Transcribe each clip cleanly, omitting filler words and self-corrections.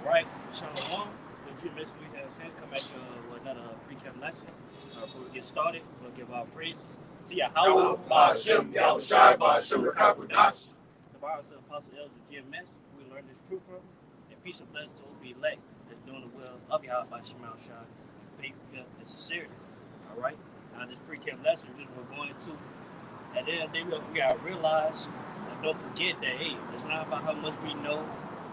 right, Shalom. The Jew Miss Louise has hand come at you with another pre-camp lesson. Before we get started, we'll give our praises to Yahweh, Ba'ashem, Yahushai, Ba'ashem, Rakakudash. the Bible says Apostle Elder GMS, we learn this truth from, and peace and blessings to all the elect that's doing the will of Yahweh by Shemal Shah, faith, faith, and sincerity. All right? Now, this pre-camp lesson, just we're going into, at the end of the day, we got to realize, and don't forget that, hey, it's not about how much we know,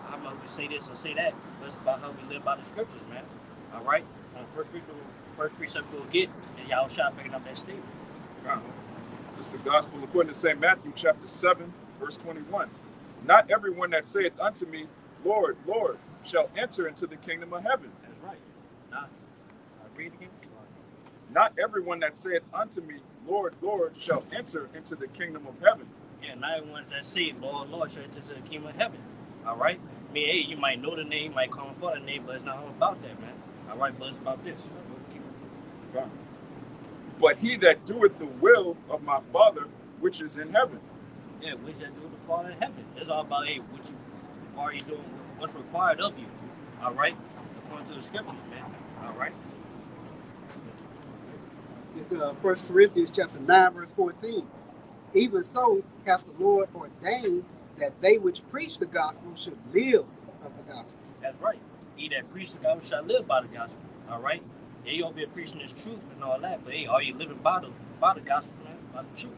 how much we say this or say that, but it's about how we live by the scriptures, man. All right? First precept we'll get, and y'all shot bringing up that statement. It's the gospel according to St. Matthew chapter 7, verse 21. Not everyone that saith unto me, Lord, Lord, shall enter into the kingdom of heaven. That's right. Now, read again. Not everyone that saith unto me, Lord, Lord, shall enter into the kingdom of heaven. Yeah, not everyone that say, Lord, Lord, shall enter into the kingdom of heaven. All right? I mean, hey, you might know the name, you might call him by the name, but it's not all about that, man. All right, but it's about this. But he that doeth the will of my Father, which is in heaven. Yeah, which that do the Father in heaven. It's all about, hey, what you are you doing, what's required of you. All right? According to the scriptures, man. All right? It's 1 Corinthians chapter 9, verse 14. Even so hath the Lord ordained that they which preach the gospel should live of the gospel. That's right. He that preaches the gospel shall live by the gospel. All right? Yeah, you don't be preaching this truth and all that, but hey, are you living by the gospel, man? By the truth.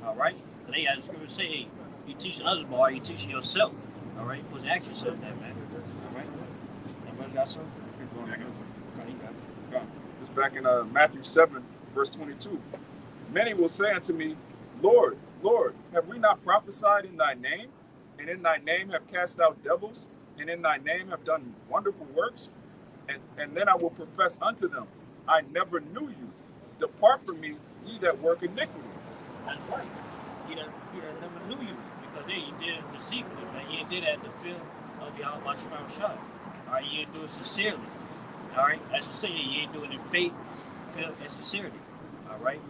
All right? So they got the scripture say, hey, you teaching others, but are you teaching yourself? All right? You must ask yourself that, man. All right? Everybody got something? Keep going. Okay, you got it. It's back in Matthew 7, verse 22. Many will say unto me, Lord, Lord, have we not prophesied in thy name? And in thy name have cast out devils? And in thy name have done wonderful works? And then I will profess unto them, I never knew you. Depart from me, ye that work iniquity. That's right. He that never knew you, because hey, you did it deceitfully, man. You did it at the field of Yahweh by Shemal Shah. All right, you didn't do it sincerely. All right, as you say, you ain't doing it in faith, and sincerity. All right,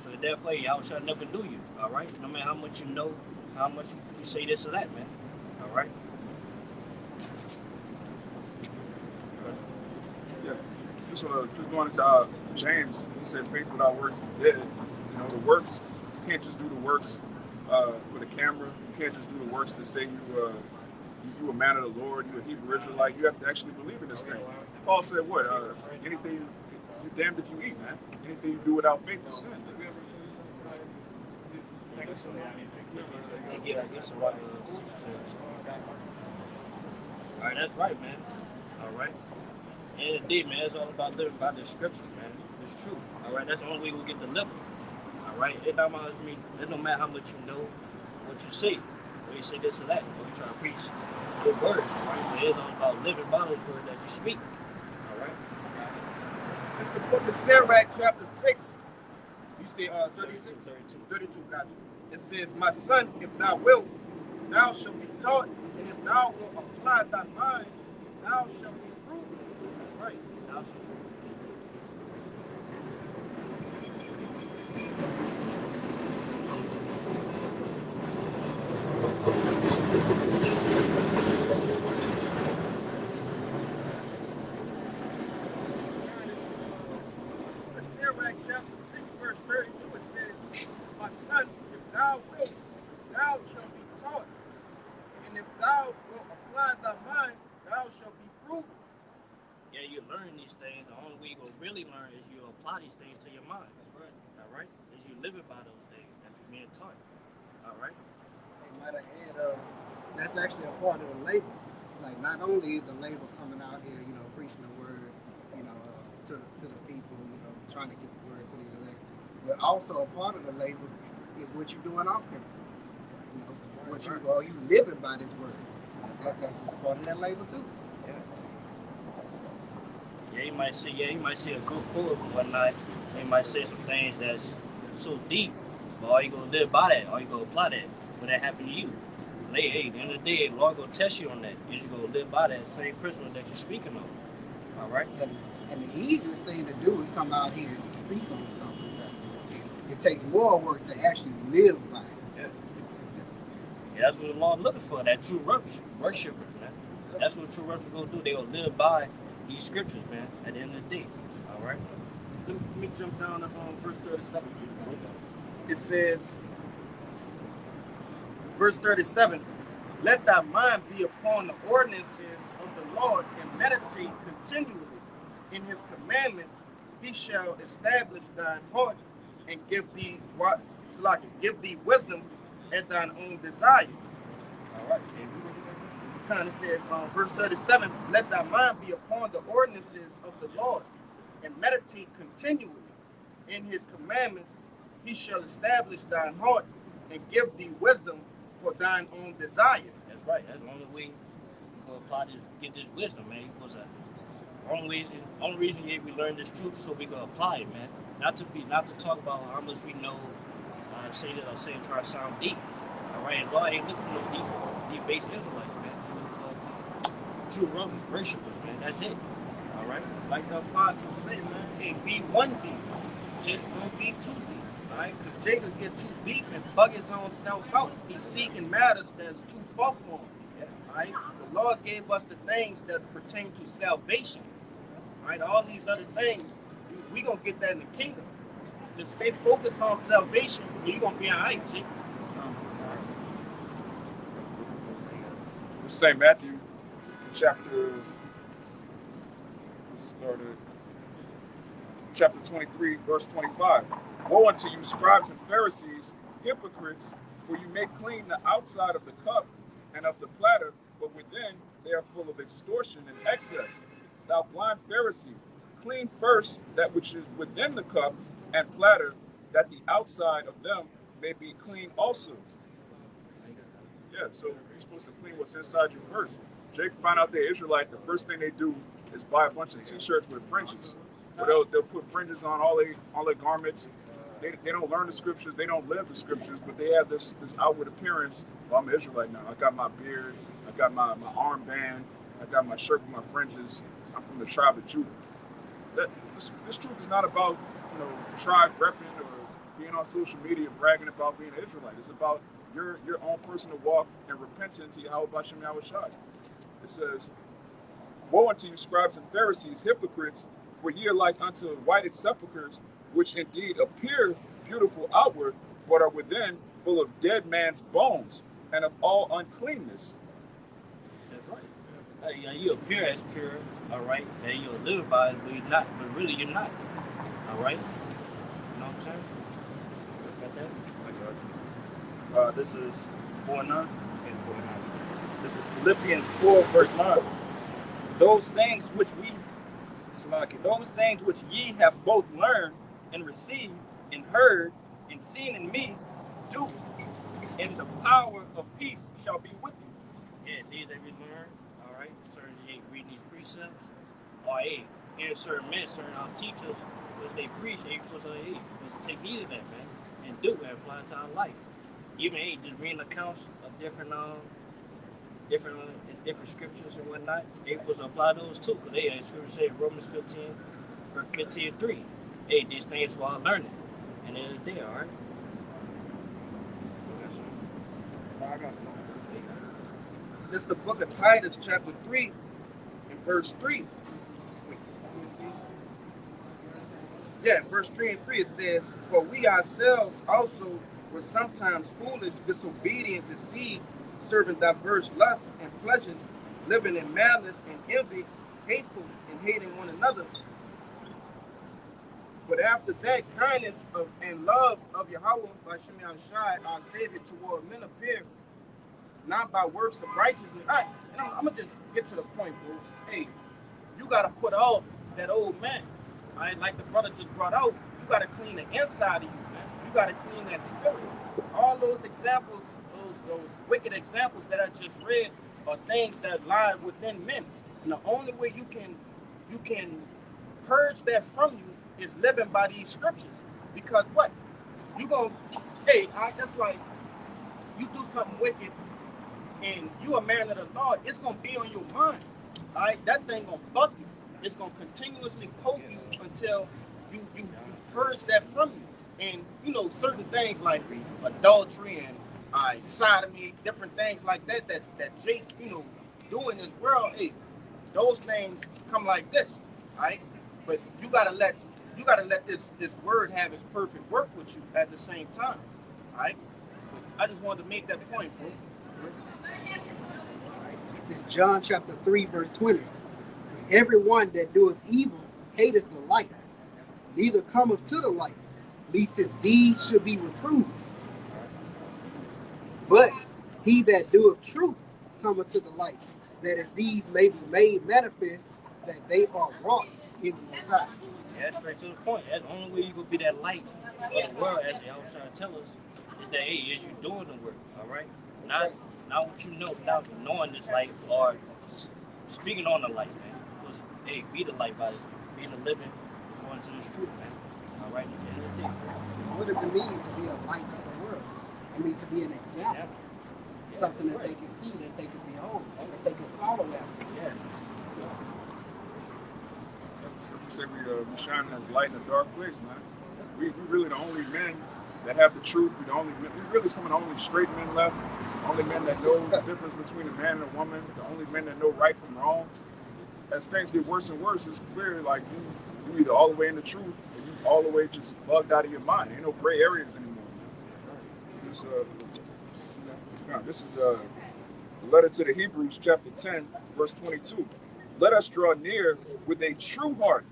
so therefore, Yahweh Shah never knew you. All right, no matter how much you know, how much you say this or that, man. All right. Yeah. Just going into James, he said faith without works is dead. You know, the works, you can't just do the works for the camera. You can't just do the works to say you a man of the Lord, you a Hebrew Israelite. You have to actually believe in this thing. Paul said what? Anything, you're damned if you eat, man. Anything you do without faith is sin. All right, that's right, man. All right. And indeed, man, it's all about living by the scriptures, man. It's truth. All right, that's the only way we'll get delivered. All right, it don't matter how much you know, what you say, or you say this or that, or you try to preach good word. Right? But it's all about living by those words that you speak. All right. It's the book of Sirach, chapter 6. You see 32. 32, gotcha. It says, my son, if thou wilt, thou shalt be taught, and if thou wilt apply thy mind, thou shalt be proved. That's right. Thou shalt. Sirach chapter 6, verse 32, it says, my son, if thou wilt, thou shalt be taught, and if thou wilt apply thy mind, thou shalt be proved. Yeah, you learn these things. The only way you're going to really learn is you apply these things to your mind. That's right. All right? Is you living by those things that you're being taught. All right? They might have had, that's actually a part of the labor. Like, not only is the labor coming out here, you know, preaching the word, you know, to the people, you know, trying to get the word to the elect, but also a part of the labor is what you're doing off camera. You know, what you living by this word. That's a part of that labor too. Yeah, you might see a good quote and whatnot. You might say some things that's so deep, but are you gonna live by that? Are you gonna apply that? When that happen to you? Hey, at the end of the day, the Lord gonna test you on that. You just gonna live by that same principle that you're speaking of. All right? And the easiest thing to do is come out here and speak on something. It takes more work to actually live by it. Yeah, that's what the Lord looking for, that true worshipers, man. That's what true rebels gonna do. They gonna live by these scriptures, man. At the end of the day, all right. Let me jump down to verse 37. It says, verse 37, let thy mind be upon the ordinances of the Lord, and meditate continually in his commandments. He shall establish thine heart, and give thee what? Give thee wisdom at thine own desire. All right. Kind of says, verse 37, let thy mind be upon the ordinances of the Lord, and meditate continually in his commandments. He shall establish thine heart, and give thee wisdom for thine own desire. That's right. That's the only way we apply this, get this wisdom, man. Because only reason we learn this truth so we can apply it, man. Not to talk about how much we know. Say try to sound deep. All right, and God ain't looking for no deep base Israelites, man. For true worshipers, man. That's it. All right. Like the apostles say, man, hey, be one deep. Jacob don't be too deep. All right, because Jacob get too deep and bug his own self out. He's seeking matters that's too far for him. Yeah. All right. The Lord gave us the things that pertain to salvation. All right. All these other things, we gonna get that in the kingdom. Just stay focused on salvation, and you're gonna be all right, Jacob. This is St. Matthew, chapter 23, verse 25. Woe unto you, scribes and Pharisees, hypocrites, for you make clean the outside of the cup and of the platter, but within they are full of extortion and excess. Thou blind Pharisee, clean first that which is within the cup and platter, that the outside of them may be clean also. Yeah, so you're supposed to clean what's inside you first. Jake found out they're Israelite. The first thing they do is buy a bunch of T-shirts with fringes. They'll put fringes on all their garments. They don't learn the scriptures. They don't live the scriptures, but they have this outward appearance. Well, I'm an Israelite now. I got my beard. I got my armband. I got my shirt with my fringes. I'm from the tribe of Judah. This truth is not about tribe repping or being on social media bragging about being an Israelite. It's about your own personal walk and repentance to Yahweh Bashem Yahushua. It says, woe unto you, scribes and Pharisees, hypocrites, for ye are like unto whited sepulchres, which indeed appear beautiful outward, but are within full of dead man's bones and of all uncleanness. That's right. You appear as pure, all right, and you'll live by it, but you're not. But really, you're not. All right. You know what I'm saying? Got that? This is 4:9. This is Philippians 4, verse 9. Those things which ye have both learned and received and heard and seen in me, do, and the power of peace shall be with you. Yeah, these that we learn, all right, certain you ain't reading these precepts, or hey, here's certain men, certain our teachers, which they preach, let's take heed of that, man, and do it and apply it to our life. Even just reading accounts of different scriptures and whatnot, they was apply those too. But the scripture say Romans 15, verse 15:3. Hey, these things for our learning. And then it's there, all right? I got something. This is the book of Titus, chapter 3, and verse 3. Yeah, verse 3 and 3 it says, for we ourselves also were sometimes foolish, disobedient, deceived, serving diverse lusts and pleasures, living in malice and envy, hateful and hating one another. But after that, kindness and love of Yahweh Bashem Yahushua, our Savior, toward men appear, not by works of righteousness. All right, and I'm going to just get to the point, bros. Hey, you got to put off that old man. All right, like the brother just brought out, you got to clean the inside of you, man. You got to clean that spirit. All those examples, those wicked examples that I just read are things that lie within men. And the only way you can purge that from you is living by these scriptures. Because what? You go, hey, that's like you do something wicked and you a man of the Lord, it's gonna be on your mind. All right, that thing gonna bug you. It's gonna continuously poke you until you purge that from you. And certain things like adultery and sodomy, different things like that Jake, do in this world, hey, those things come like this, right? But you gotta let this word have its perfect work with you at the same time, right? But I just wanted to make that point, bro. It's John chapter 3, verse 20. For everyone that doeth evil hateth the light, neither cometh to the light, lest his deeds should be reproved. But he that doeth truth cometh to the light, that his deeds may be made manifest, that they are wrought in the Most High. Yeah, that's straight to the point. That's the only way you gonna be that light of the world, as they always trying to tell us, is that hey, is you doing the work, all right? Not what you know without knowing this light or speaking on the light, man. Because hey, be the light by this, be the living according to this truth, man. All right, at the end of the day. What does it mean to be a light to the world? It means to be an example. Yeah. Something that they can see, that they can behold, that they can follow after. Yeah. You say we shine as light in a dark place, man. We really the only men that have the truth. We really some of the only straight men left. Only men that know the difference between a man and a woman. The only men that know right from wrong. As things get worse and worse, it's clear like you either all the way in the truth or you all the way just bugged out of your mind. Ain't no gray areas anymore. This is a letter to the Hebrews, chapter 10, verse 22. Let us draw near with a true heart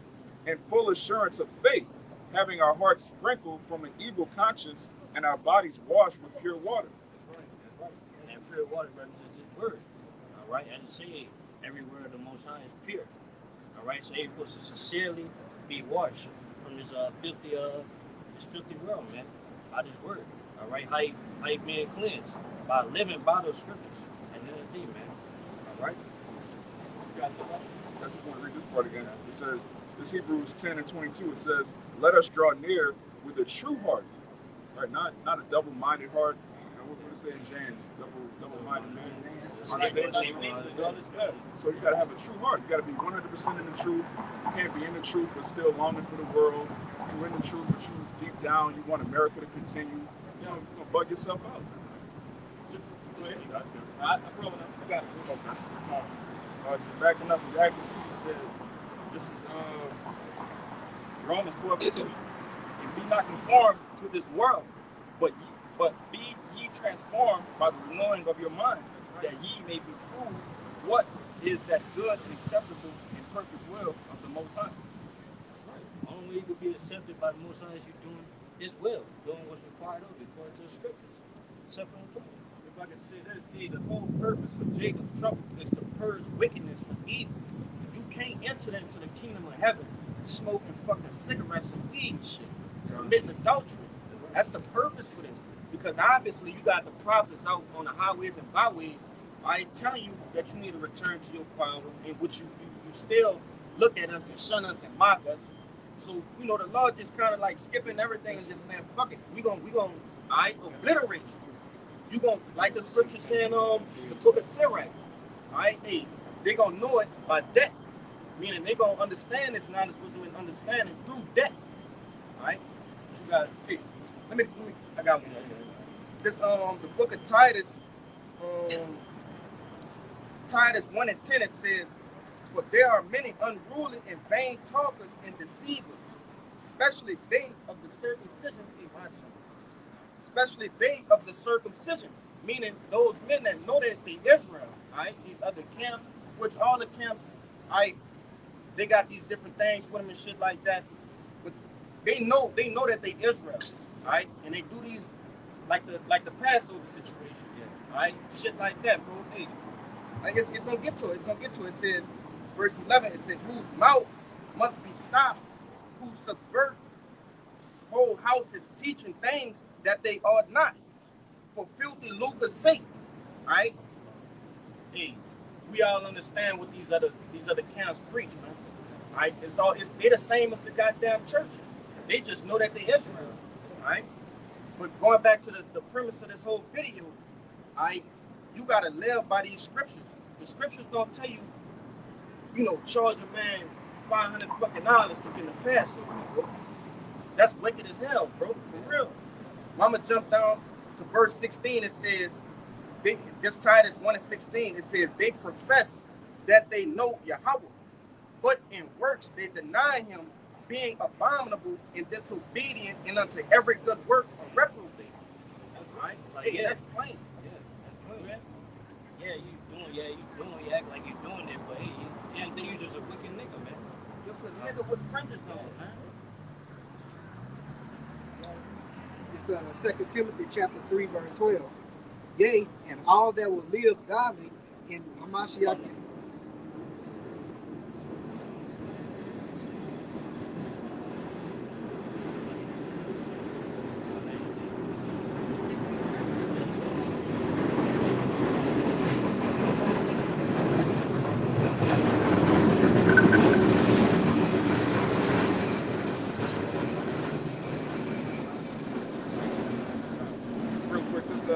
and full assurance of faith, having our hearts sprinkled from an evil conscience and our bodies washed with pure water. That's right. And that pure water represents this word. All right. As you say, every word of the Most High is pure. All right. So you're supposed to sincerely be washed from this filthy world, man. By this word. All right. How you being cleansed? By living by those scriptures. And then it's man. All right. You got something? I just want to read this part again. It says, this Hebrews 10 and 22, it says, let us draw near with a true heart. Right? Not a double-minded heart. What do it say in James? Double-minded man. So you got to have a true heart. You got to be 100% in the truth. You can't be in the truth but still longing for the world. You're in the truth, but you deep down, you want America to continue. You're going to bug yourself out. Just backing up exactly what you said. This is Romans 12:2. And be not conformed to this world, but be ye transformed by the renewing of your mind, that ye may be proved what is that good and acceptable and perfect will of the Most High. Right. Only way you can be accepted by the Most High is you doing His will, doing what's required of you according to the scriptures. Simple and clear. If I can say this, the whole purpose for Jacob's trouble is to purge wickedness from evil. You can't enter into the kingdom of heaven smoking fucking cigarettes and weed and shit, committing adultery. That's the purpose for this. Because obviously you got the prophets out on the highways and byways, right, telling you that you need to return to your power, in which you still look at us and shun us and mock us. So, the Lord just kind of like skipping everything and just saying, fuck it, we gonna obliterate you. You gonna, like the scripture saying, the book of Sirach, right? Hey, they gonna know it by death, meaning they gonna understand this knowledge, wisdom, and understanding through death, right? So you guys, hey, let me, I got one. This, the book of Titus, Titus 1 and 10, it says, for there are many unruly and vain talkers and deceivers, especially they of the circumcision. Especially they of the circumcision, meaning those men that know that they Israel, right? These other camps, which all the camps, they got these different things with them and shit like that. But they know that they Israel, right? And they do these like the Passover situation, right? Shit like that, bro. Hey, it's gonna get to it. It's gonna get to it. It says, verse 11. It says, whose mouths must be stopped, who subvert whole houses, teaching things that they ought not, for filthy lucre's sake, right? Hey, we all understand what these other camps preach, man. Right? They the same as the goddamn churches. They just know that they Israel, right? But going back to the premise of this whole video, you gotta live by these scriptures. The scriptures don't tell you, charge a man $500 fucking to get the Passover, bro. That's wicked as hell, bro, for real. Mama jumped down to verse 16. It says, this Titus 1:16, it says they profess that they know Yahweh, but in works they deny him, being abominable and disobedient, and unto every good work reprobate. That's right. Like, Hey, yeah. that's plain. Yeah, that's good. You act like you're doing it, but hey, you think you just a wicked nigga, man. Just a nigga with fringes on, man. It's 2 Timothy chapter 3, verse 12. Yea, and all that will live godly in Hamashiach. Real quick, this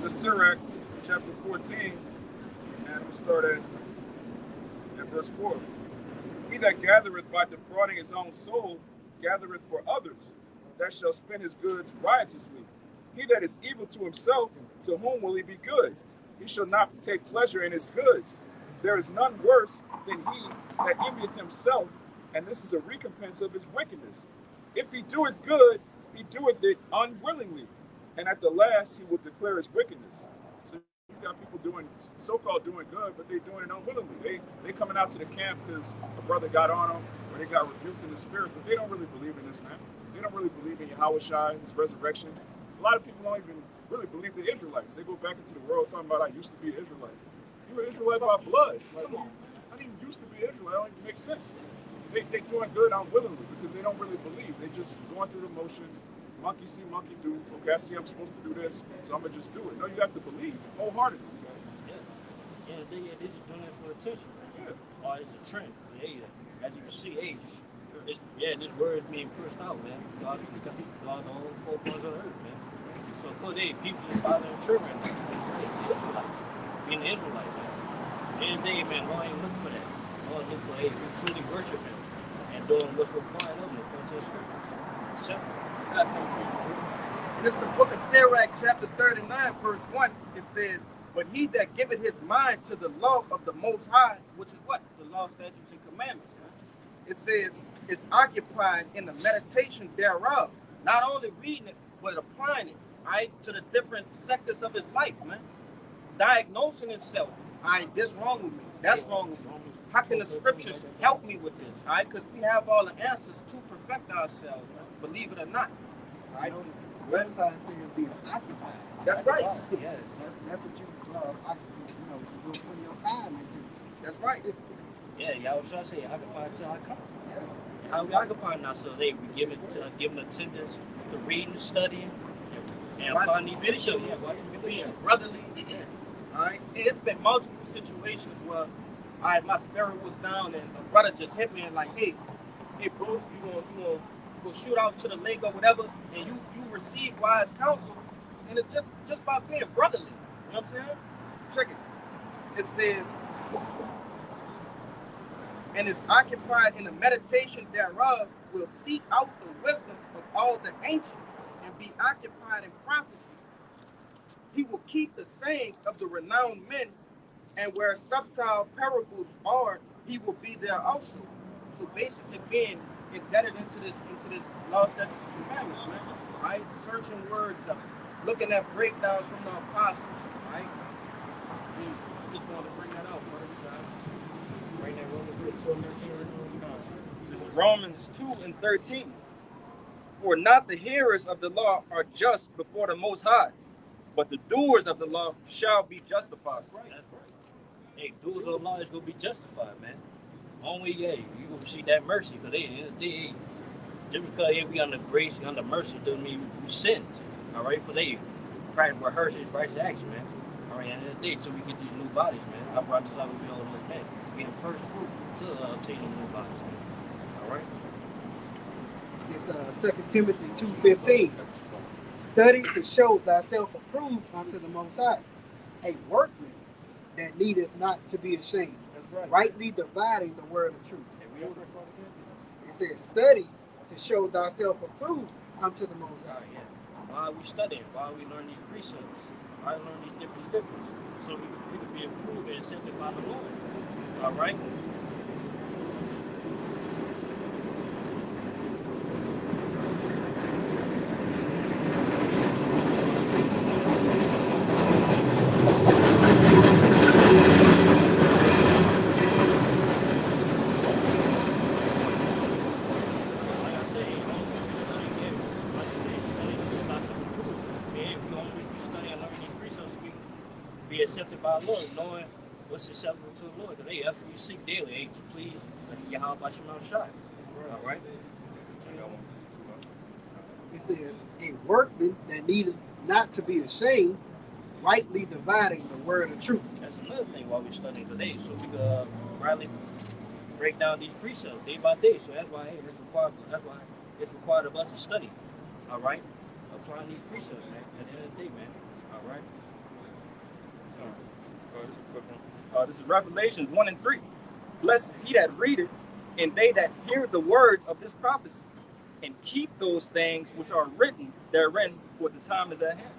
Sirach, chapter 14, and we'll start at verse 4. He that gathereth by defrauding his own soul gathereth for others, that shall spend his goods riotously. He that is evil to himself, to whom will he be good? He shall not take pleasure in his goods. There is none worse than he that envieth himself, and this is a recompense of his wickedness. If he doeth good, he doeth it unwillingly, and at the last he will declare his wickedness. So you got people doing so-called doing good, but they're doing it unwillingly. They coming out to the camp because a brother got on them, or they got rebuked in the spirit, but they don't really believe in this, man. They don't really believe in Yahweh Shai, his resurrection. A lot of people don't even really believe the Israelites. They go back into the world talking about, I used to be an Israelite. You were an Israelite by blood. Like, I didn't used to be an Israelite. It don't even make sense. They doing good unwillingly because they don't really believe. They just going through the motions. Monkey see, monkey do. Okay, I see I'm supposed to do this, so I'm going to just do it. No, you have to believe wholeheartedly. Yeah, they just doing it for attention. Yeah. Or it's a trend. Hey, as you can see, this word is being pushed out, man. God the whole 4 corners of the earth, man. So, of course, people just following the children. The Israelites. Being an Israelite, man. Every day, man, Lord ain't look for that. Lord look for, we truly worship him and doing what's required of him according to the scriptures. Simple. That's it. This is the book of Sirach, chapter 39, verse 1. It says, but he that giveth his mind to the law of the Most High, which is what? The law, statutes, and commandments. It says, is occupied in the meditation thereof. Not only reading it, but applying it, right, to the different sectors of his life, man. Diagnosing himself. All right, this wrong with me. That's wrong with me. How can the scriptures help me with this? All right, because we have all the answers to perfect ourselves, man. Believe it or not. All right. Notice how it says being occupied. That's right. Yeah. That's what you put your time into. That's right. Yeah, y'all should say, occupy till I come. Yeah. How we occupying ourselves? Hey, we giving attendance to reading, studying, and applying these videos. Yeah, watching videos. Brotherly. All right. It's been multiple situations where, all right, my spirit was down and a brother just hit me and like, hey, bro, you gonna go shoot out to the lake or whatever, and you receive wise counsel, and it's just by being brotherly. You know what I'm saying? Check it. It says, and is occupied in the meditation thereof, will seek out the wisdom of all the ancient, and be occupied in prophecy. He will keep the sayings of the renowned men, and where subtle parables are, he will be there also. So basically being indebted into this law, statutes, and commandments, man. Right? Searching words up, looking at breakdowns from the apostles, right? Just wanted to bring that out, brother. Bring that This is Romans 2:13. For not the hearers of the law are just before the Most High, but the doers of the law shall be justified. Right. That's right. Hey, doers of the law is gonna be justified, man. Only you gonna see that mercy, because just because we under grace and under mercy doesn't mean we sins. All right, but they try to rehearse his righteous acts, man. All right, and the day till we get these new bodies, man. I brought this out with me all those men. Be the first fruit to obtain the new bodies, man. All right. It's 2 Timothy 2:15. Study to show thyself approved unto the Most High, a workman that needeth not to be ashamed, rightly dividing the word of truth. It says, study to show thyself approved unto the Most High. Yeah. While we studying, while we learn these precepts, right? Learn these different scriptures, so we can be approved and accepted by the Lord. All right. Be accepted by the Lord, knowing what's acceptable to the Lord. Because hey, that's what we seek daily. Hey, to please Yahweh Shema Shai. All right. It says, a workman that needeth not to be ashamed, rightly dividing the word of truth. That's another thing while we're studying today. So we can rightly break down these precepts day by day. So that's why hey, it's required. That's why it's required of us to study. All right. Applying these precepts, man. At the end of the day, man. All right. This is a quick one. This is Revelations 1 and 3. Blessed is he that readeth, and they that hear the words of this prophecy, and keep those things which are written therein, for the time is at hand.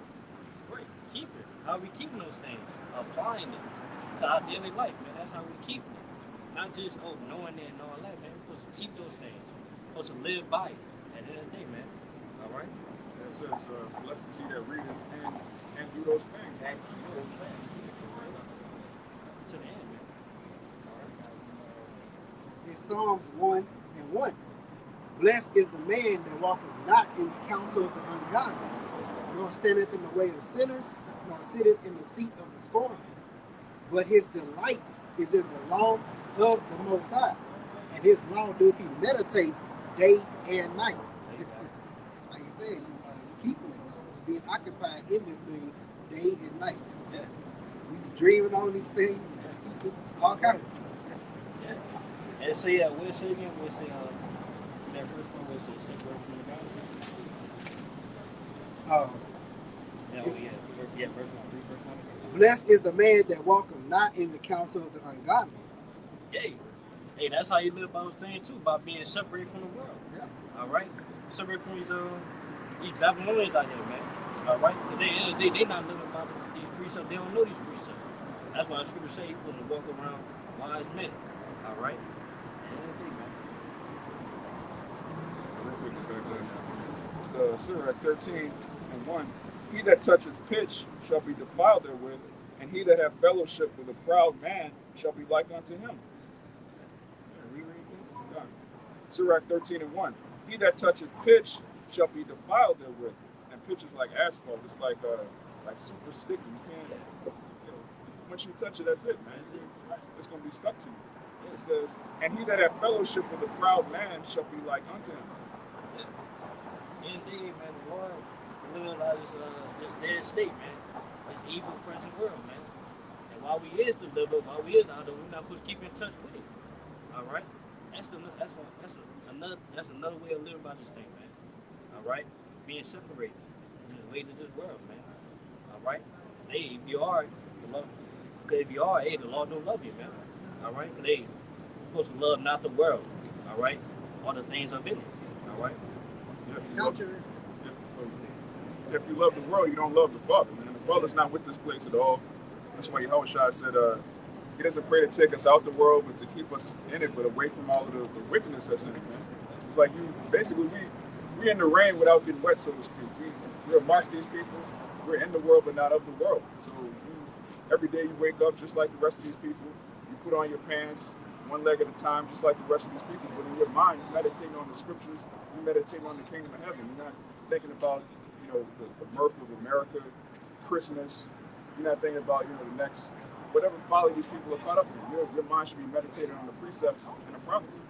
Right. Keep it. How are we keeping those things? Applying it to our daily life, man. That's how we keep it. Not just knowing it and all that, man. We're supposed to keep those things. We're supposed to live by it at the end of the day, man. All right. It says, blessed is he that readeth and do those things. And keep those things. To the end, man. It's Psalms 1 and 1. Blessed is the man that walketh not in the counsel of the ungodly, nor standeth in the way of sinners, nor sitteth in the seat of the scornful. But his delight is in the law of the Most High, and his law doth he meditate day and night. Like you said, keeping it, being occupied in this thing day and night. Yeah. We be dreaming on these things, all kinds of stuff. Yeah. And so yeah, we'll say again, we'll say that first one was separate from the God. Verse 1. Blessed is the man that walketh not in the counsel of the ungodly. Hey, that's how you live by those things too, by being separated from the world. Yeah. All right, separated from these Babylonians out here, man. All right, they not living by these precepts. They don't know these precepts. That's why the scripture say you're supposed to walk around wise men. All right. It's Sirach 13 and 1. He that toucheth pitch shall be defiled therewith, and he that hath fellowship with a proud man shall be like unto him. Sirach 13 and 1. He that toucheth pitch shall be defiled therewith. And pitch is like asphalt. It's like super sticky. You can't, once you touch it, that's it, man. It's going to be stuck to you. It says, and he that hath fellowship with a proud man shall be like unto him. Indeed, man, the Lord living out this dead state, man. This evil present world, man. And while we is delivered, while we is out there, we're not supposed to keep in touch with it. All right? That's another way of living by this thing, man. All right? Being separated from this way to this world, man. All right? Hey, if you are, the Lord don't love you, man. All right? Because you're supposed to love not the world. All right? All the things of it. All right? If you love the world, you don't love the Father, man. The Father's not with this place at all. That's why Yahushua said, he doesn't pray to take us out the world, but to keep us in it, but away from all of the wickedness that's in it, man. It's like we're in the rain without getting wet, so to speak. We're amongst these people. We're in the world, but not of the world. So every day you wake up just like the rest of these people. You put on your pants one leg at a time, just like the rest of these people. But in your mind, you're meditating on the scriptures. You're meditating on the kingdom of heaven. You're not thinking about, the mirth of America, Christmas. You're not thinking about, the next, whatever folly these people are caught up in. Your mind should be meditating on the precepts and the promises.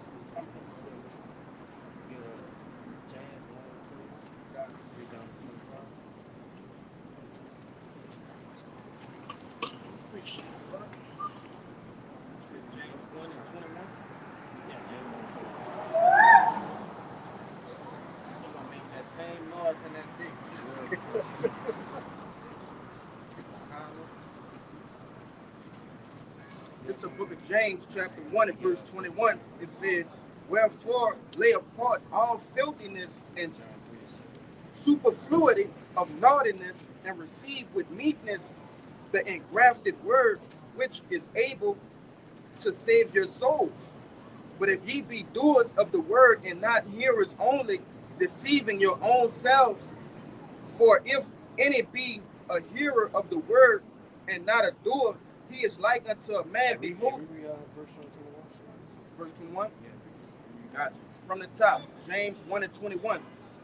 It's the book of James, chapter 1 and verse 21. It says, wherefore lay apart all filthiness and superfluity of naughtiness, and receive with meekness the engrafted word, which is able to save your souls. But if ye be doers of the word and not hearers only, deceiving your own selves, for if any be a hearer of the word and not a doer, he is like unto a man behold. Verse 21. Verse 21. Yeah. Gotcha. From the top, James 1 and 21.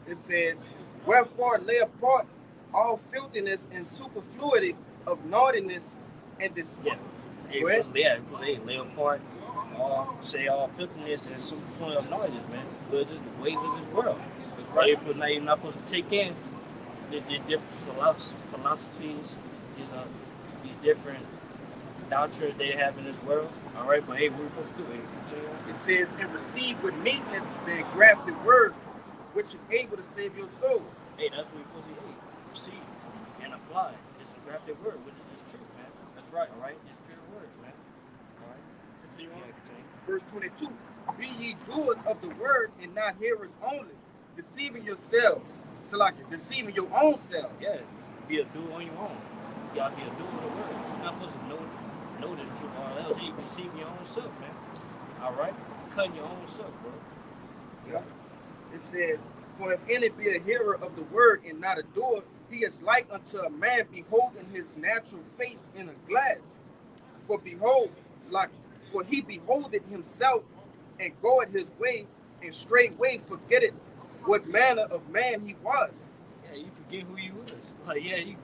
It says, wherefore lay apart all filthiness and superfluity of naughtiness and this. Yeah. Hey, Go ahead. hey, lay apart all filthiness and superfluity of naughtiness, man. But just the ways of this world. Right. But now you're not supposed to take in the different philosophies, these different doctrines they have in this world. All right, but hey, what are we supposed to do? Hey, It says, and receive with meekness the engrafted word, which is able to save your souls. hey, that's what we're supposed to receive and apply. This engrafted word, which is this truth, man. That's right. All right, this pure word, man. All right, Continue on. yeah, continue. Verse 22. Be ye doers of the word and not hearers only, deceiving yourselves. So like deceiving your own selves. Yeah, be a doer on your own. You gotta be a doer of the word. You're not supposed to know this truth or else you deceive your own self, man. All right, cutting your own self, bro. Yeah. It says, for if any be a hearer of the word and not a doer, he is like unto a man beholding his natural face in a glass. For behold, it's like, for he beholdeth himself and goeth his way, and straightway forgetteth what manner of man he was. Yeah, you forget who you was. Like, yeah, you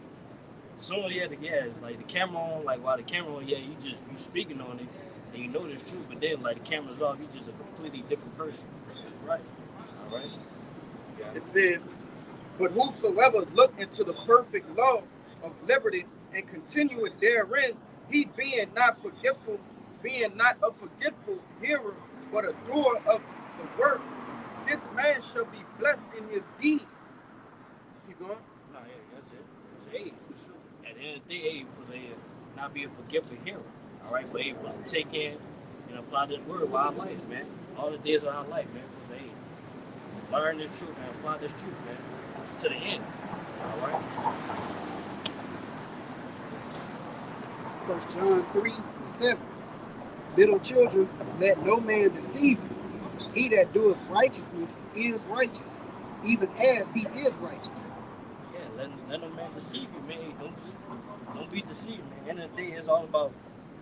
soon like the camera on, like while the camera on, you speaking on it, and you know this truth, but then like the camera's off, you just a completely different person. Right. All right. Yeah. It says, but whosoever look into the perfect law of liberty and continue it therein, he being not forgetful, being not a forgetful hearer, but a doer of the work, this man shall be blessed in his deed. Keep going. No, yeah, that's it. It's A. At the end of the day, A was not be a forgetful hearer. All right, but A was to take in and apply this word of our life, man. All the days of our life, man. Was A. Learn this truth and apply this truth, man, to the end. All right. 1 John 3 and 7. Little children, let no man deceive you. He that doeth righteousness is righteous, even as he is righteous. Yeah, let no man deceive you, man. Don't be deceived, man. At the end of the day, it's all about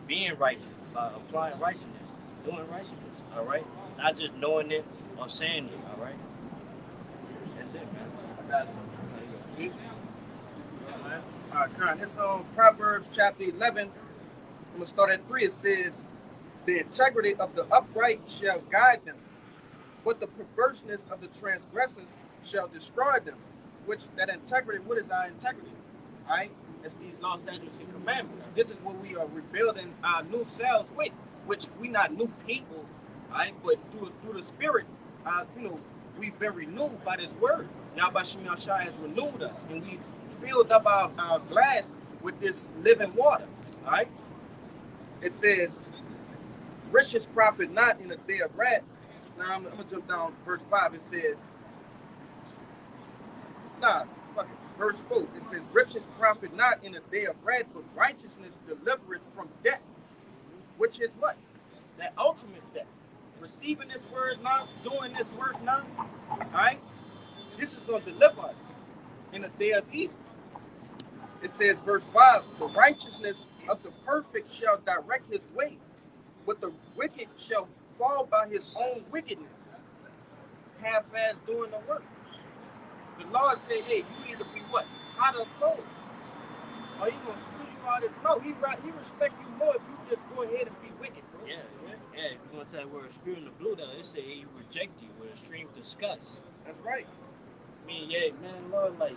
being righteous, applying righteousness, doing righteousness, all right? Not just knowing it or saying it, all right? That's it, man. I got something. Yeah, man. All right, Con. It's on Proverbs chapter 11. I'm going to start at 3. It says, the integrity of the upright shall guide them, but the perverseness of the transgressors shall destroy them. Which, that integrity, what is our integrity? All right? It's these law, statutes, and commandments. This is what we are rebuilding our new selves with, which we not new people, all right? But through the Spirit, we've been renewed by this word. Now, Bashim Yahshua has renewed us, and we've filled up our glass with this living water, all right? It says, riches profit not in the day of wrath. Now, I'm going to jump down verse 5. It says, verse 4. It says, riches profit not in the day of wrath, but righteousness delivereth from death. Which is what? That ultimate death. Receiving this word now, doing this work now, all right? This is going to deliver us in the day of evil. It says, verse 5, the righteousness of the perfect shall direct his way, but the wicked shall fall by his own wickedness. Half-ass doing the work. The Lord said, hey, you either be what? Hot or cold. Are you going to spew you out his mouth? He respect you more if you just go ahead and be wicked, bro. Yeah. If you want to tell where a spirit in the blue down, they say he reject you with extreme disgust. That's right. I mean, yeah, man, Lord, like,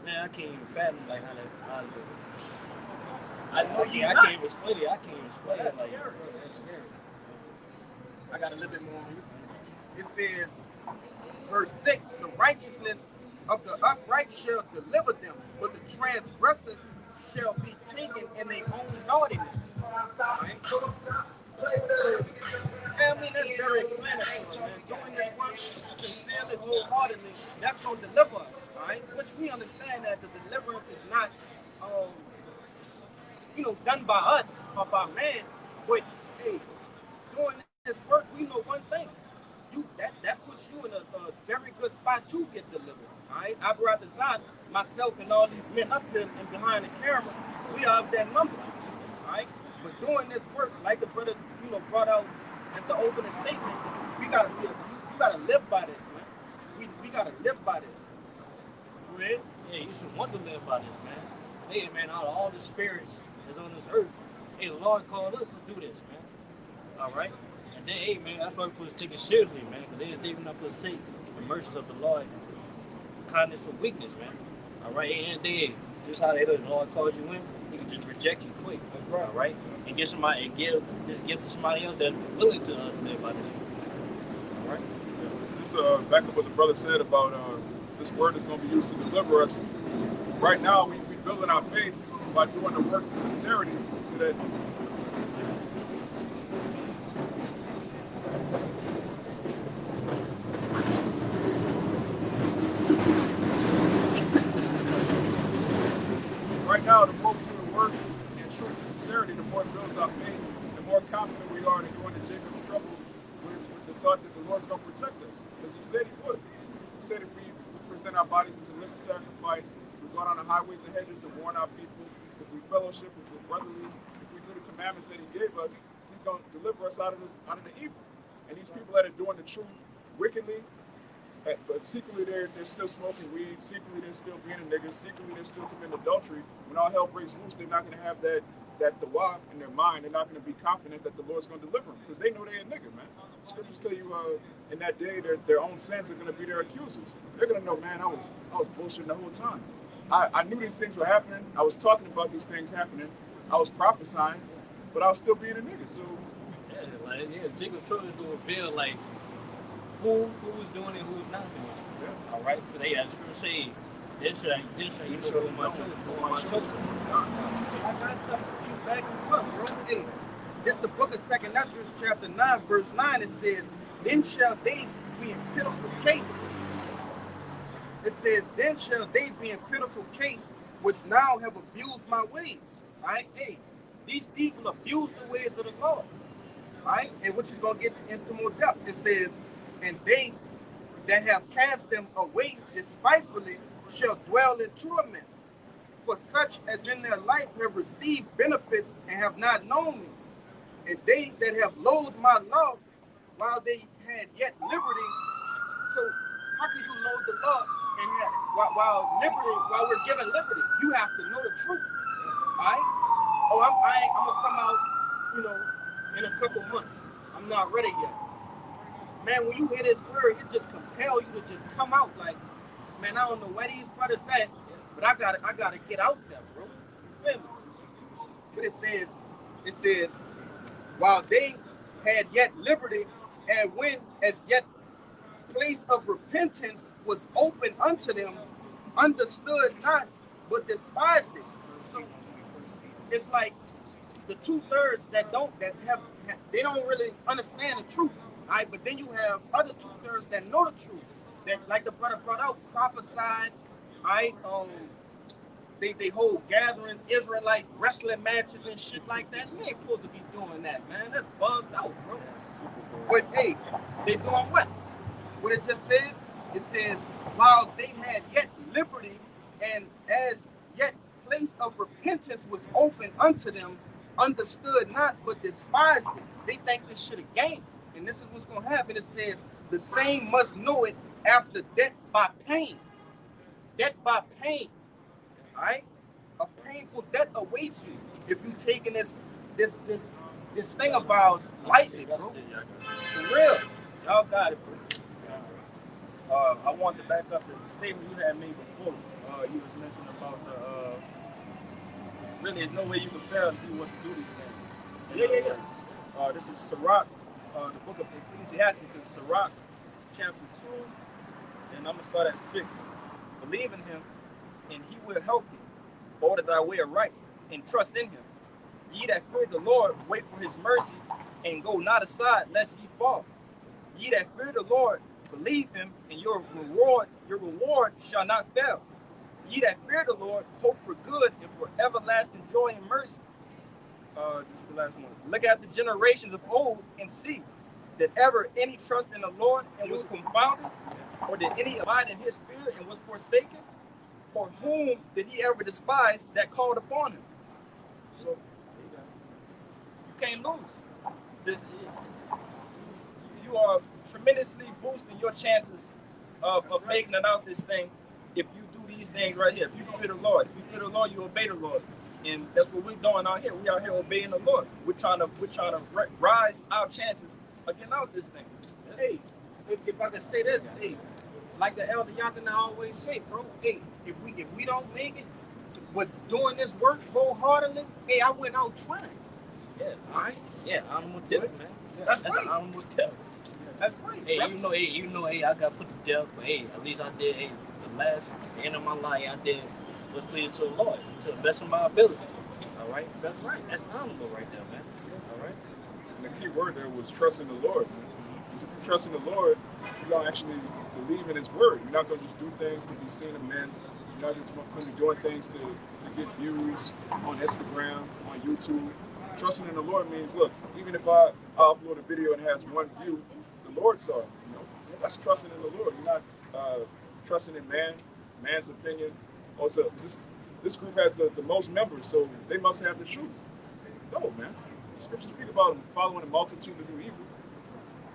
man, I can't even fathom, like, how that, I can't even explain it. That's like, scary. bro, that's scary. I got a little bit more on you. It says, verse 6, the righteousness of the upright shall deliver them, but the transgressors shall be taken in their own naughtiness. Right? So, I mean, that's very explanatory, man. Doing this work sincerely, wholeheartedly, that's going to deliver us. All right? Which we understand that the deliverance is not, done by us or by man. But hey, doing this work, we know one thing. That puts you in a very good spot to get delivered. All right, I brought the side myself and all these men up here and behind the camera. We are of that number. All right, but doing this work, like the brother, brought out as the opening statement, we gotta live by this, man. We gotta live by this. Go ahead. Yeah, you should want to live by this, man. Hey, man, out of all the spirits that's on this earth, hey, the Lord called us to do this, man. All right? And then, hey, man, that's why we supposed to take it seriously, man, because they're not supposed to take the mercies of the Lord, kindness for weakness, man. All right? And then, just how the Lord called you in, he can just reject you quick. All right? And give to somebody else that's willing to live by this truth, man. All right? Just back up what the brother said about this word is going to be used to deliver us. Right now, we building our faith by doing the works of sincerity so that right now, the more we do the work and show the sincerity, the more it builds our faith, the more confident we are to go into Jacob's trouble with the thought that the Lord's going to protect us. Because he said he would. He said if we present our bodies as a living sacrifice, we go down the highways and hedges and warn our people, if we fellowship, if we're brotherly, if we do the commandments that he gave us, he's going to deliver us out of the evil. And these people that are doing the truth wickedly, but secretly they're still smoking weed, secretly they're still being a nigga, secretly they're still committing adultery. When all hell breaks loose, they're not going to have that dawah in their mind. They're not going to be confident that the Lord's going to deliver them because they know they're a nigga, man. The scriptures tell you in that day their own sins are going to be their accusers. They're going to know, man, I was bullshitting the whole time. I knew these things were happening. I was talking about these things happening. I was prophesying, but I was still being a nigga. So Jacob's trouble is going to reveal like who was doing it, who was not doing it. Yeah. All right, but they as scripture say, this you know my children. I got something for you back and up, bro. Hey, this the book of 2 Ezra, chapter 9, verse 9. It says, "Then shall they be in pitiful case." It says, "Then shall they be in pitiful case, which now have abused my ways." Right? Hey, these people abuse the ways of the Lord. Right? And which is going to get into more depth. It says, "And they that have cast them away despitefully shall dwell in torments, for such as in their life have received benefits and have not known me. And they that have loathed my law while they had yet liberty." So how can you loathe the law and have while we're given liberty? You have to know the truth. All right? Oh, I'm gonna come out, in a couple months. I'm not ready yet. Man, when you hear this word, it just compels you to just come out like, man, I don't know where these brothers at, but I gotta get out there, bro. You feel me? But it says, while they had yet liberty, and when as yet place of repentance was open unto them, understood not, but despised it. So it's like the 2/3 that they don't really understand the truth. All right, but then you have other 2/3 that know the truth, that like the brother brought out, prophesied. All right, they hold gatherings, Israelite wrestling matches and shit like that. You ain't supposed to be doing that, man. That's bugged out, bro. But hey, they doing what? What it just said? It says, while they had yet liberty, and as yet place of repentance was open unto them, understood not, but despised it. They think this shit a game. And this is what's going to happen. It says, the same must know it after death by pain. Death by pain. All right? A painful death awaits you if you taking this thing of ours lightly, bro. For real. Y'all got it, bro. I wanted to back up the statement you had made before. You was mentioning about the really there's no way you can fail if you want to do these things. Yeah. This is Sirach, the book of Ecclesiastes, Sirach, chapter 2, and I'm gonna start at 6. Believe in him, and he will help thee. Order thy way aright, and trust in him. Ye that fear the Lord, wait for his mercy, and go not aside lest ye fall. Ye that fear the Lord, believe him, and your reward shall not fail. ye that fear the Lord hope for good and for everlasting joy and mercy. This is the last one. Look at the generations of old and see, did ever any trust in the Lord and was confounded? Or did any abide in his fear and was forsaken? Or whom did he ever despise that called upon him? So you can't lose. This, you are tremendously boosting your chances of making it out this thing if you do these things right here. If you fear the Lord, if you fear the Lord, you obey the Lord, and that's what we're doing out here. We out here obeying the Lord. We're trying to rise our chances of getting out this thing. Hey, if I can say this, hey, like the elder Yakin always say, bro, hey, if we don't make it, but doing this work wholeheartedly, hey, I went out trying. Yeah, All right. yeah, I'm with them, man. That's That's right. I'm with them. That's right. Hey, you know, hey, I got put to death, but hey, at least I did. Hey, the end of my life, I did what's pleasing to the Lord to the best of my ability. All right, That's right. that's honorable right there, man. All right. And the key word there was trusting the Lord. Because if you trust in the Lord, you're going to actually believe in his word. You're not going to just do things to be seen of men. You're not just going to be doing things to get views on Instagram, on YouTube. Trusting in the Lord means, look, even if I upload a video and it has one view, the Lord saw it. You know, that's trusting in the Lord. You're not trusting in man's opinion. Also, this group has the most members, so they must have the truth. No, man. The scriptures speak about following a multitude to do evil.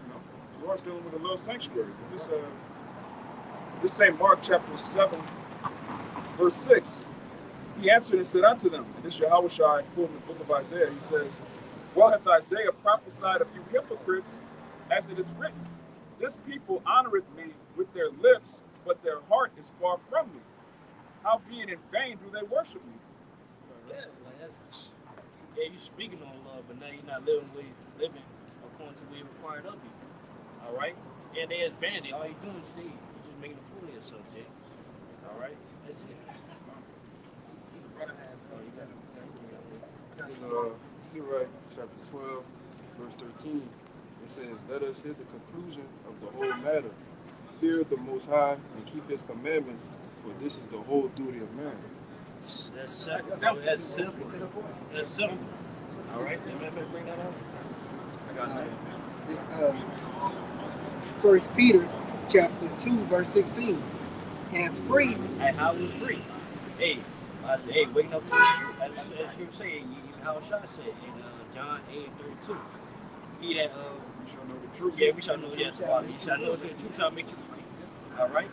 You know, the Lord's dealing with a little sanctuary. This same Mark chapter 7, verse 6. He answered and said unto them, and this is Yahushua quoting the book of Isaiah. He says, well hath Isaiah prophesied of you hypocrites, as it is written, this people honoreth me with their lips, but their heart is far from me. Howbeit in vain do they worship me. Yeah, like that's, yeah, you speaking on love, but now you're not living according to what required of you. All right? Yeah, they as vanity. All you doing is you just making a fool of yourself, Jay. All right? That's it. This is Sirach chapter 12, verse 13. It says, let us hear the conclusion of the whole matter. Fear the Most High and keep his commandments, for this is the whole duty of man. That's simple. That's simple. That's simple. All right? Remember to bring that up? I got that. This 1 Peter chapter 2, verse 16. As free. Hey, how we free? Hey, waking up to the truth. As Scripture say, how Shah said in John 8:32. He that We shall know the truth. yeah, we shall know yes, Father. You shall know the truth shall make you free. All right?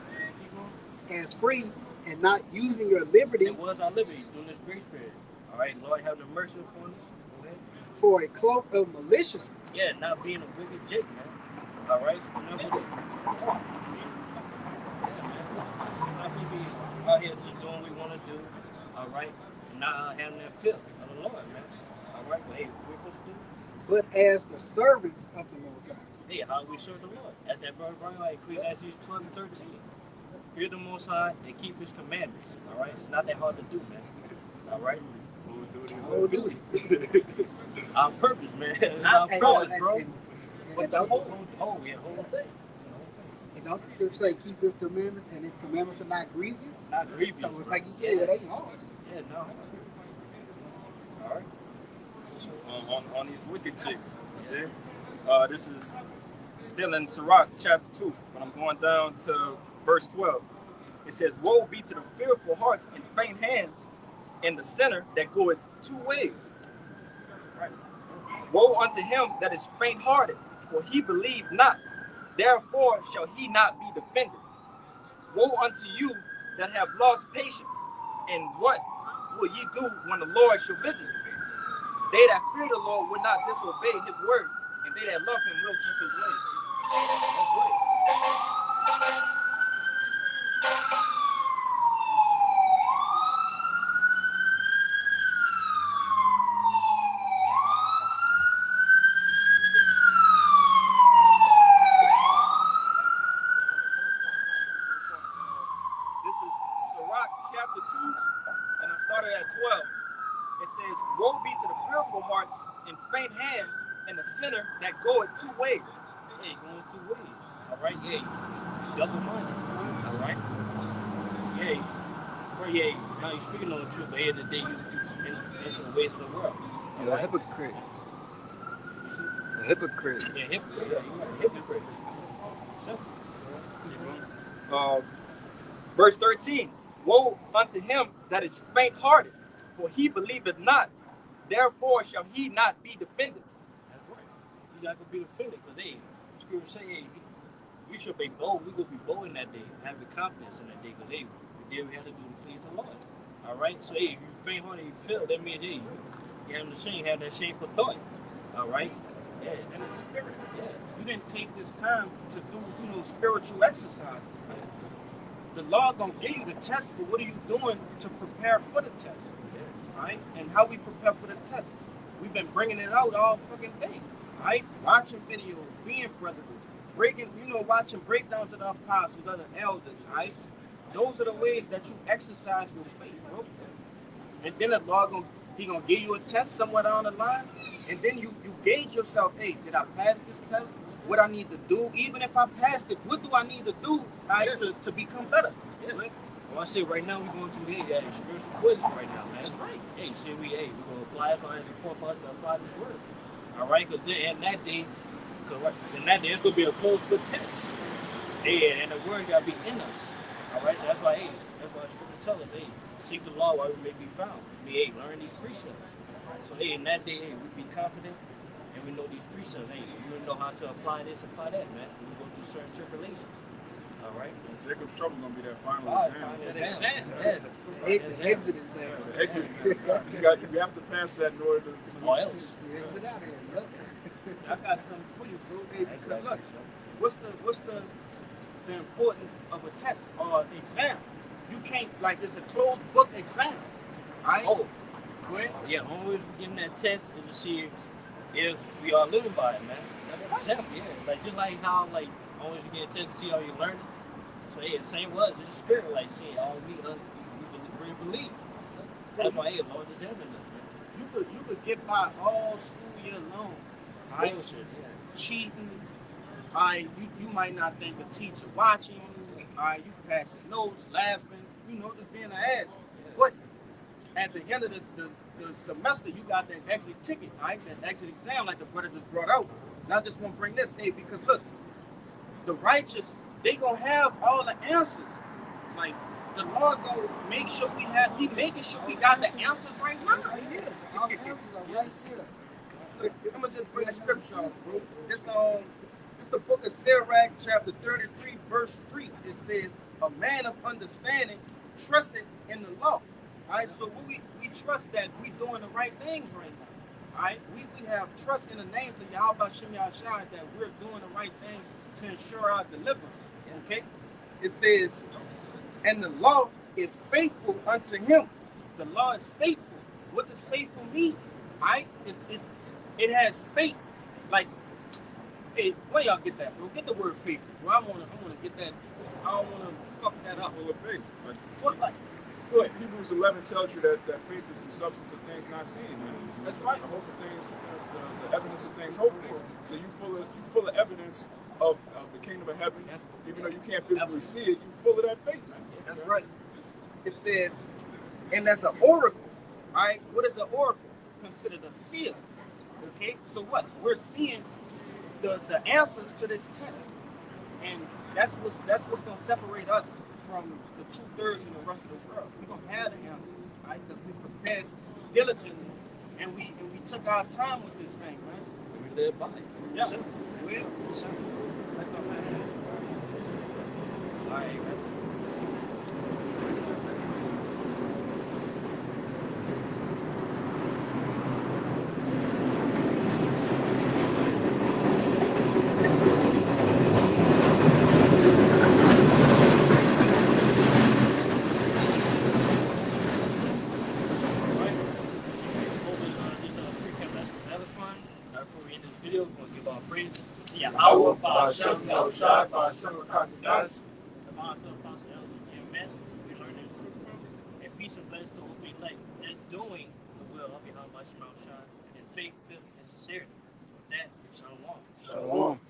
As free and not using your liberty It was our liberty during this grace period. All right, Lord, have the mercy upon us. Okay? for a cloak of maliciousness. Yeah, not being a wicked Jake, man. All right? Not wicked. Yeah, man. Not be out here just doing what we want to do. All right? Not having that feel of the Lord, man. All right? But hey, we're supposed to do. But as the servants of the Most High. Hey, how we serve the Lord. As that brother brought out, Ecclesiastes 12 and 13. Fear the Most High and keep his commandments. All right? It's not that hard to do, man. All right? Whole duty. On purpose, man. It's on purpose, bro. And But the whole thing. And don't the scripture say keep his commandments and his commandments are not grievous? Not grievous. So bro. like you said, it ain't hard. Yeah, no. All right. On these wicked chicks. Okay? This is still in Sirach chapter 2, but I'm going down to verse 12. It says, woe be to the fearful hearts and faint hands in the sinner that goeth two ways. Right. Woe unto him that is faint-hearted, for he believed not, therefore shall he not be defended. Woe unto you that have lost patience, and what will ye do when the Lord shall visit you? They that fear the Lord will not disobey his word, and they that love him will keep his ways. That's right. This is Sirach chapter 2, and I started at 12. It says, woe be to the fearful hearts and faint hands, and the sinner that goeth two ways. Hey, going two ways. All right, yeah. Double minded. All right. Yeah. first, yeah, now you're speaking on the truth, but at the end of the day, you into the ways of the world. You're a hypocrite. You see? A hypocrite. Yeah, hypocrite. Yeah, you're a hypocrite. Simple. Verse 13. Woe unto him that is faint-hearted, for he believeth not. Therefore shall he not be defended. That's right. You got to be defended because, hey, the scripture say, hey, we should be bold. We going to be bold in that day, have the confidence in that day because, hey, we did what we had to do to please the Lord. All right? So, hey, if you faint-hearted, you feel, that means, hey, you have the shame, have that shameful thought. All right? Yeah, and the spirit. Yeah. You didn't take this time to do, spiritual exercise. The Lord gonna give you the test, but what are you doing to prepare for the test? Right? And how we prepare for the test? We've been bringing it out all fucking day. Right? Watching videos, being brothers, watching breakdowns of the apostles, of the elders. Right? Those are the ways that you exercise your faith, bro. And then the Lord gonna give you a test somewhere down the line, and then you gauge yourself. Hey, did I pass this test? What I need to do, even if I passed it, what do I need to do, right, to become better? Yeah. Right? Well, I say right now we're going through spiritual quizzes right now, man. That's right. Hey, see, we're going to apply it, so it's important for us to apply this word. All right, because in that day, it's going to be a closed book test. Hey, and the word got to be in us. All right, so that's why scripture tells us, hey, seek the law while we may be found. Hey, learn these precepts. So, hey, in that day, hey, we be confident. And we know these precepts. Hey, you know how to apply this, apply that, man. We go through certain tribulations. All right? Jacob's trouble gonna be that final exam. Yeah. Exit exam. The exit exam. You have to pass that in order to Or else. Exit out of here. Yup. I got something for you, bro. Hey, because look, what's the importance of a test or exam? You can't, like, it's a closed book exam. Right? Oh. Go ahead. Yeah, only way we're getting that test is to see if we are living by it, man. Exactly, yeah. Like, just like how, like, always you get a test to see how you're learning. So, yeah, the same was the spirit, like, seeing all we really believe. That's why, hey, Lord is heaven, man. You could get by all school year long. Right? Bullshit, yeah. Cheating. You might not think a teacher watching you. You passing notes, laughing, just being an ass. But at the end of the semester, you got that exit ticket, right? That exit exam, like the brother just brought out. And I just want to bring this, hey, because look, the righteous, they gonna have all the answers. Like, the Lord gonna make sure He making sure we got the answers right now. Yeah, all the answers are right here. Look, I'm gonna just bring the scripture out, bro. It's the book of Sirach, chapter 33, verse 3. It says, a man of understanding trusteth in the law. All right, so we trust that we doing the right things right now. All right, we have trust in the names of Yahweh Shem Yahshai that we're doing the right things to ensure our deliverance. Okay, it says, and the law is faithful unto him. The law is faithful. What does faithful mean? All right, it has faith. Like, hey, where y'all get that, bro? Get the word faithful, bro. I wanna get that. I don't wanna fuck that up. full of faith. Go ahead. Hebrews 11 tells you that faith is the substance of things not seen. That's right. The hope of things, the evidence of things hoped for. So you full of evidence of the kingdom of heaven. Even though you can't physically see it, you full of that faith, man. That's right. It says, and that's an oracle. All right. What is an oracle? Considered a seal. Okay. So what? We're seeing the answers to this test, and that's what's gonna separate us from the 2/3 in the rest of the world. We're gonna have the answers, right? Because we prepared diligently, and we took our time with this thing, right? We live by it. Yeah. Simple. Well, Simple. that's all man. All right, man. Yahweh, Ba'ashem, Yahushua, Ba'ashem, Kakadash. The Master Apostle Elder Jim Mess, we learned in fruit from, and peace and blessings to whom we like. That's doing the will of Yahweh Shema Shai, and faith, and sincerity. With that, Shalom. Shalom.